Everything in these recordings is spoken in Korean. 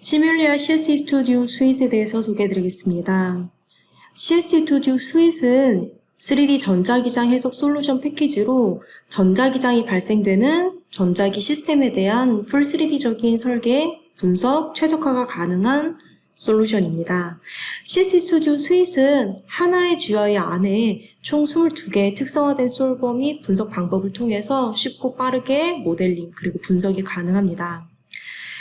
시뮬리아 CSC 스튜디오 스윗에 대해서 소개해드리겠습니다. CSC 스튜디오 스윗은 3D 전자기장 해석 솔루션 패키지로 전자기장이 발생되는 전자기 시스템에 대한 풀 3D적인 설계, 분석, 최적화가 가능한 솔루션입니다. CSC 스튜디오 스윗은 하나의 GUI 안에 총 22개의 특성화된 솔버 및 분석 방법을 통해서 쉽고 빠르게 모델링 그리고 분석이 가능합니다.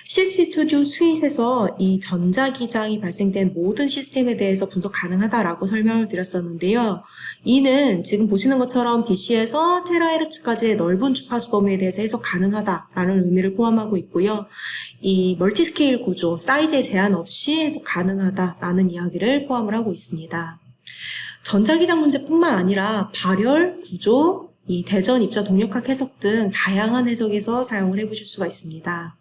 CSC 스튜디오 스윗에서 이 전자기장이 발생된 모든 시스템에 대해서 분석 가능하다라고 설명을 드렸었는데요. 이는 지금 보시는 것처럼 DC에서 테라헤르츠까지의 넓은 주파수 범위에 대해서 해석 가능하다라는 의미를 포함하고 있고요. 이 멀티스케일 구조, 사이즈에 제한 없이 해석 가능하다라는 이야기를 포함을 하고 있습니다. 전자기장 문제뿐만 아니라 발열, 구조, 이 대전, 입자, 동력학 해석 등 다양한 해석에서 사용을 해보실 수가 있습니다.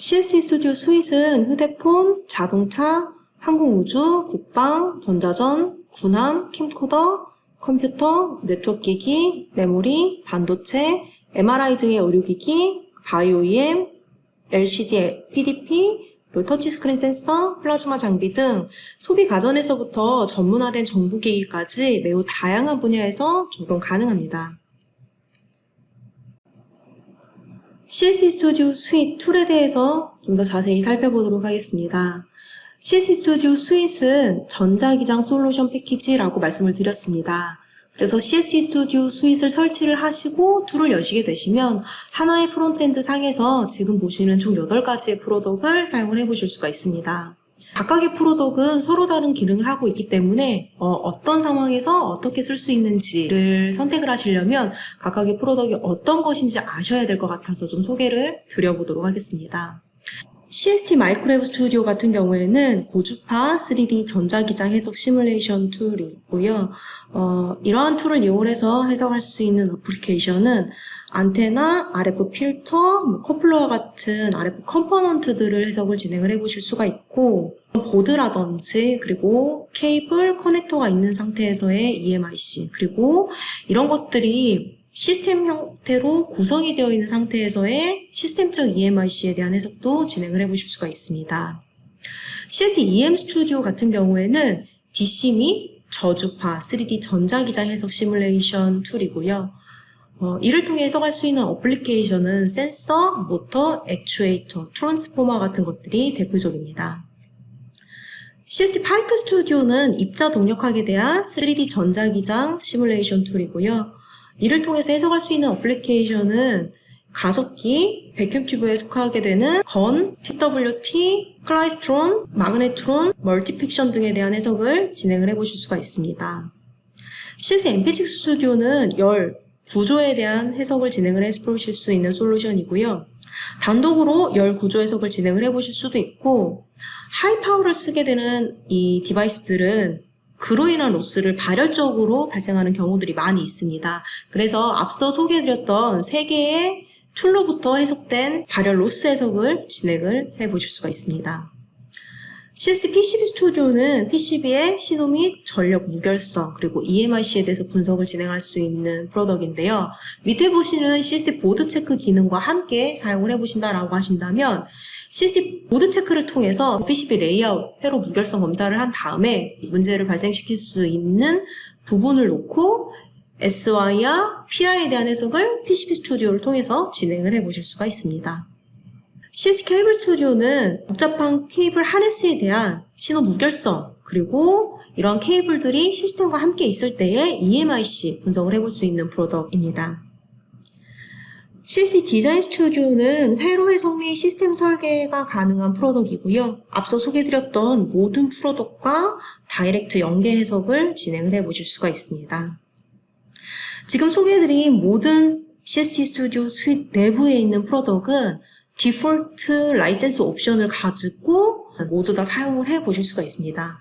CSC 스튜디오 스윗은 휴대폰, 자동차, 항공우주, 국방, 전자전, 군함, 캠코더, 컴퓨터, 네트워크기기, 메모리, 반도체, MRI 등의 의료기기, 바이오 EM, LCD, PDP, 그리고 터치스크린 센서, 플라즈마 장비 등 소비 가전에서부터 전문화된 정보기기까지 매우 다양한 분야에서 적용 가능합니다. CSC 스튜디오 스윗 툴에 대해서 좀 더 자세히 살펴보도록 하겠습니다. CSC 스튜디오 스윗은 전자기장 솔루션 패키지라고 말씀을 드렸습니다. 그래서 CSC 스튜디오 스윗을 설치를 하시고 툴을 여시게 되시면 하나의 프론트엔드 상에서 지금 보시는 총 8가지의 프로덕을 사용을 해보실 수가 있습니다. 각각의 프로덕은 서로 다른 기능을 하고 있기 때문에 어떤 상황에서 어떻게 쓸 수 있는지를 선택을 하시려면 각각의 프로덕이 어떤 것인지 아셔야 될 것 같아서 좀 소개를 드려보도록 하겠습니다. CST 마이크로웨브 스튜디오 같은 경우에는 고주파 3D 전자기장 해석 시뮬레이션 툴이고요. 이러한 툴을 이용해서 해석할 수 있는 어플리케이션은 안테나, RF 필터, 커플러와 같은 RF 컴포넌트들을 해석을 진행을 해보실 수가 있고 보드라든지 그리고 케이블, 커넥터가 있는 상태에서의 EMIC 그리고 이런 것들이 시스템 형태로 구성이 되어 있는 상태에서의 시스템적 EMIC에 대한 해석도 진행을 해보실 수가 있습니다. CST EM 스튜디오 같은 경우에는 DC 및 저주파 3D 전자기장 해석 시뮬레이션 툴이고요. 이를 통해 해석할 수 있는 어플리케이션은 센서, 모터, 액추에이터, 트랜스포머 같은 것들이 대표적입니다. CST 파리클 스튜디오는 입자 동력학에 대한 3D 전자기장 시뮬레이션 툴이고요. 이를 통해서 해석할 수 있는 어플리케이션은 가속기, 백큐 튜브에 속하게 되는 건, TWT, 클라이스트론, 마그네트론, 멀티픽션 등에 대한 해석을 진행을 해보실 수가 있습니다. CST MP6 스튜디오는 열, 구조에 대한 해석을 진행을 해보실 수 있는 솔루션이고요. 단독으로 열 구조 해석을 진행을 해보실 수도 있고 하이파워를 쓰게 되는 이 디바이스들은 그로 인한 로스를 발열적으로 발생하는 경우들이 많이 있습니다. 그래서 앞서 소개해드렸던 3개의 툴로부터 해석된 발열 로스 해석을 진행을 해보실 수가 있습니다. CST PCB 스튜디오는 PCB의 신호 및 전력 무결성 그리고 EMIC에 대해서 분석을 진행할 수 있는 프로덕인데요. 밑에 보시는 CST 보드 체크 기능과 함께 사용을 해보신다라고 하신다면 CST 보드 체크를 통해서 PCB 레이아웃, 회로 무결성 검사를 한 다음에 문제를 발생시킬 수 있는 부분을 놓고 SY와 PI에 대한 해석을 PCB 스튜디오를 통해서 진행을 해보실 수가 있습니다. CST 케이블 스튜디오는 복잡한 케이블 하네스에 대한 신호 무결성 그리고 이런 케이블들이 시스템과 함께 있을 때의 EMIC 분석을 해볼 수 있는 프로덕입니다. CST 디자인 스튜디오는 회로 해석 및 시스템 설계가 가능한 프로덕이고요. 앞서 소개드렸던 모든 프로덕과 다이렉트 연계 해석을 진행을 해보실 수가 있습니다. 지금 소개해드린 모든 CST 스튜디오 스윗 내부에 있는 프로덕은 디폴트 라이센스 옵션을 가지고 모두 다 사용을 해보실 수가 있습니다.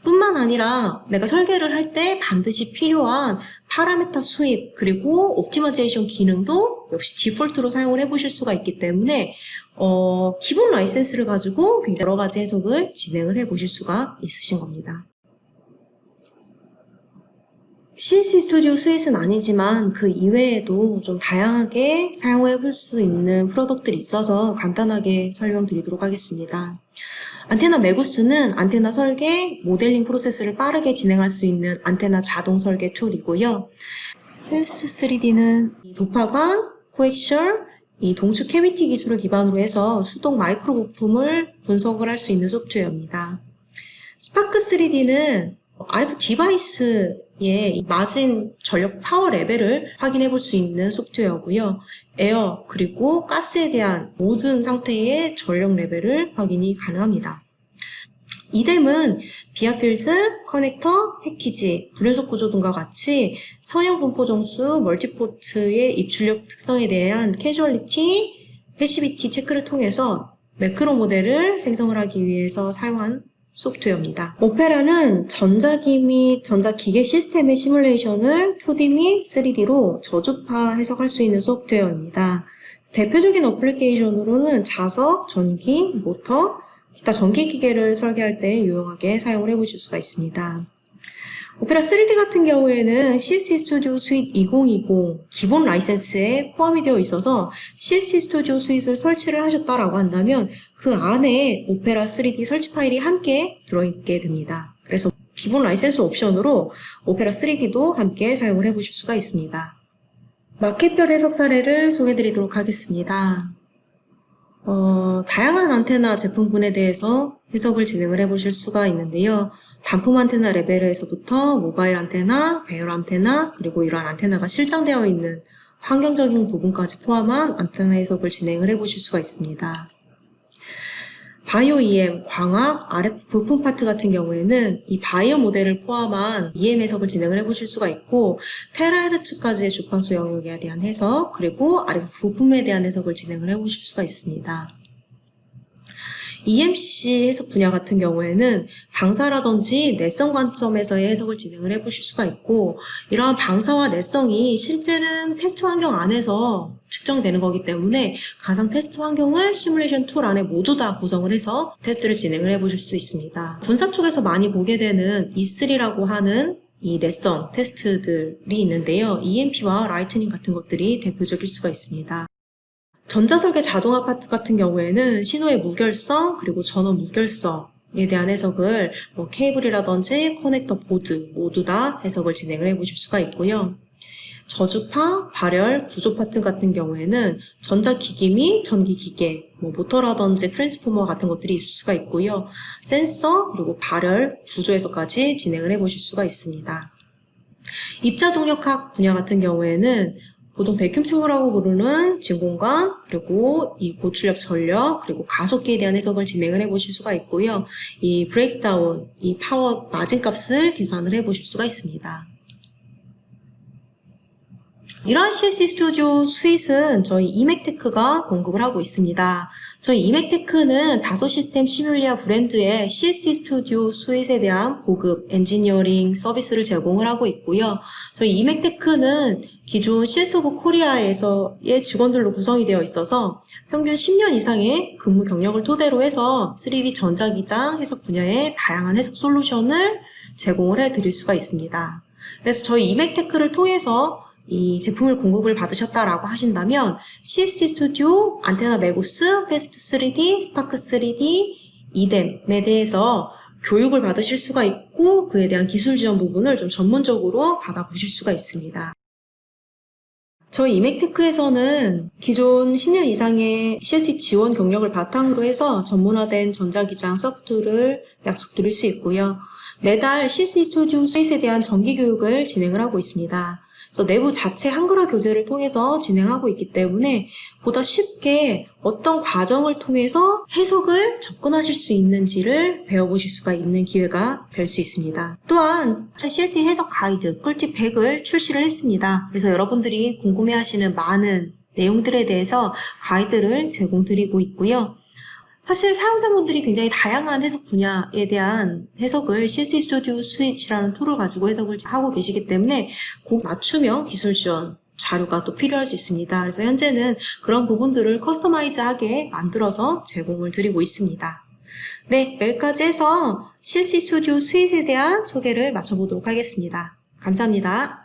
뿐만 아니라 내가 설계를 할 때 반드시 필요한 파라미터 수입 그리고 옵티마이제이션 기능도 역시 디폴트로 사용을 해보실 수가 있기 때문에 기본 라이센스를 가지고 굉장히 여러 가지 해석을 진행을 해보실 수가 있으신 겁니다. CNC 스튜디오 스윗은 아니지만 그 이외에도 좀 다양하게 사용해 볼 수 있는 프로덕트들이 있어서 간단하게 설명드리도록 하겠습니다. 안테나 메구스는 안테나 설계, 모델링 프로세스를 빠르게 진행할 수 있는 안테나 자동 설계 툴이고요. 페스트 3D는 도파관, 코엑셜, 이 동축 캐비티 기술을 기반으로 해서 수동 마이크로 부품을 분석을 할 수 있는 소프트웨어입니다. 스파크 3D는 RF 디바이스의 맞은 전력 파워 레벨을 확인해 볼 수 있는 소프트웨어고요. 에어 그리고 가스에 대한 모든 상태의 전력 레벨을 확인이 가능합니다. 이뎀은 비아필드, 커넥터, 패키지, 불연속 구조 등과 같이 선형 분포 정수, 멀티포트의 입출력 특성에 대한 캐주얼리티, 패시비티 체크를 통해서 매크로 모델을 생성을 하기 위해서 사용한 소프트웨어입니다. 오페라는 전자기 및 전자기계 시스템의 시뮬레이션을 2D 및 3D로 저주파 해석할 수 있는 소프트웨어입니다. 대표적인 어플리케이션으로는 자석, 전기, 모터, 기타 전기 기계를 설계할 때 유용하게 사용을 해보실 수가 있습니다. 오페라 3D 같은 경우에는 CNC 스튜디오 스윗 2020 기본 라이센스에 포함이 되어 있어서 CNC 스튜디오 스윗을 설치를 하셨다라고 한다면 그 안에 오페라 3D 설치 파일이 함께 들어있게 됩니다. 그래서 기본 라이센스 옵션으로 오페라 3D도 함께 사용을 해보실 수가 있습니다. 마켓별 해석 사례를 소개해드리도록 하겠습니다. 다양한 안테나 제품군에 대해서 해석을 진행을 해보실 수가 있는데요. 단품 안테나 레벨에서부터 모바일 안테나, 배열 안테나, 그리고 이러한 안테나가 실장되어 있는 환경적인 부분까지 포함한 안테나 해석을 진행을 해보실 수가 있습니다. 바이오 EM, 광학, RF 부품 파트 같은 경우에는 이 바이오 모델을 포함한 EM 해석을 진행을 해보실 수가 있고 테라헤르츠까지의 주파수 영역에 대한 해석, 그리고 RF 부품에 대한 해석을 진행을 해보실 수가 있습니다. EMC 해석 분야 같은 경우에는 방사라든지 내성 관점에서의 해석을 진행을 해보실 수가 있고 이러한 방사와 내성이 실제는 테스트 환경 안에서 측정되는 거기 때문에 가상 테스트 환경을 시뮬레이션 툴 안에 모두 다 구성을 해서 테스트를 진행을 해보실 수도 있습니다. 군사 쪽에서 많이 보게 되는 E3라고 하는 이 내성 테스트들이 있는데요. EMP와 라이트닝 같은 것들이 대표적일 수가 있습니다. 전자설계 자동화 파트 같은 경우에는 신호의 무결성 그리고 전원 무결성에 대한 해석을 케이블이라든지 커넥터 보드 모두 다 해석을 진행을 해보실 수가 있고요. 저주파, 발열, 구조 파트 같은 경우에는 전자기기 및 전기기계, 모터라든지 트랜스포머 같은 것들이 있을 수가 있고요. 센서 그리고 발열, 구조에서까지 진행을 해보실 수가 있습니다. 입자동력학 분야 같은 경우에는 보통 베큐um 튜브라고 부르는 진공관, 그리고 이 고출력 전력, 그리고 가속기에 대한 해석을 진행을 해보실 수가 있고요. 이 브레이크다운, 이 파워 마진값을 계산을 해보실 수가 있습니다. 이러한 CNC 스튜디오 스윗은 저희 이맥테크가 공급을 하고 있습니다. 저희 이맥테크는 다소 시스템 시뮬리아 브랜드의 CNC 스튜디오 스윗에 대한 보급 엔지니어링 서비스를 제공을 하고 있고요. 저희 이맥테크는 기존 CS 오브 코리아에서의 직원들로 구성이 되어 있어서 평균 10년 이상의 근무 경력을 토대로 해서 3D 전자기장 해석 분야의 다양한 해석 솔루션을 제공을 해드릴 수가 있습니다. 그래서 저희 이맥테크를 통해서 이 제품을 공급을 받으셨다라고 하신다면 CNC 스튜디오, 안테나 메구스, 페스트 3D, 스파크 3D, 이뎀에 대해서 교육을 받으실 수가 있고 그에 대한 기술 지원 부분을 좀 전문적으로 받아보실 수가 있습니다. 저희 이맥테크에서는 기존 10년 이상의 CNC 지원 경력을 바탕으로 해서 전문화된 전자기장 소프트를 약속드릴 수 있고요. 매달 CNC 스튜디오 스윗에 대한 정기 교육을 진행을 하고 있습니다. 그래서 내부 자체 한글화 교재를 통해서 진행하고 있기 때문에 보다 쉽게 어떤 과정을 통해서 해석을 접근하실 수 있는지를 배워보실 수가 있는 기회가 될 수 있습니다. 또한 CNC 해석 가이드 꿀팁 100을 출시를 했습니다. 그래서 여러분들이 궁금해하시는 많은 내용들에 대해서 가이드를 제공드리고 있고요. 사실 사용자분들이 굉장히 다양한 해석 분야에 대한 해석을 CNC 스튜디오 스윗이라는 툴을 가지고 해석을 하고 계시기 때문에 그 맞춤형 기술 지원 자료가 또 필요할 수 있습니다. 그래서 현재는 그런 부분들을 커스터마이즈하게 만들어서 제공을 드리고 있습니다. 네, 여기까지 해서 CNC 스튜디오 스윗에 대한 소개를 마쳐보도록 하겠습니다. 감사합니다.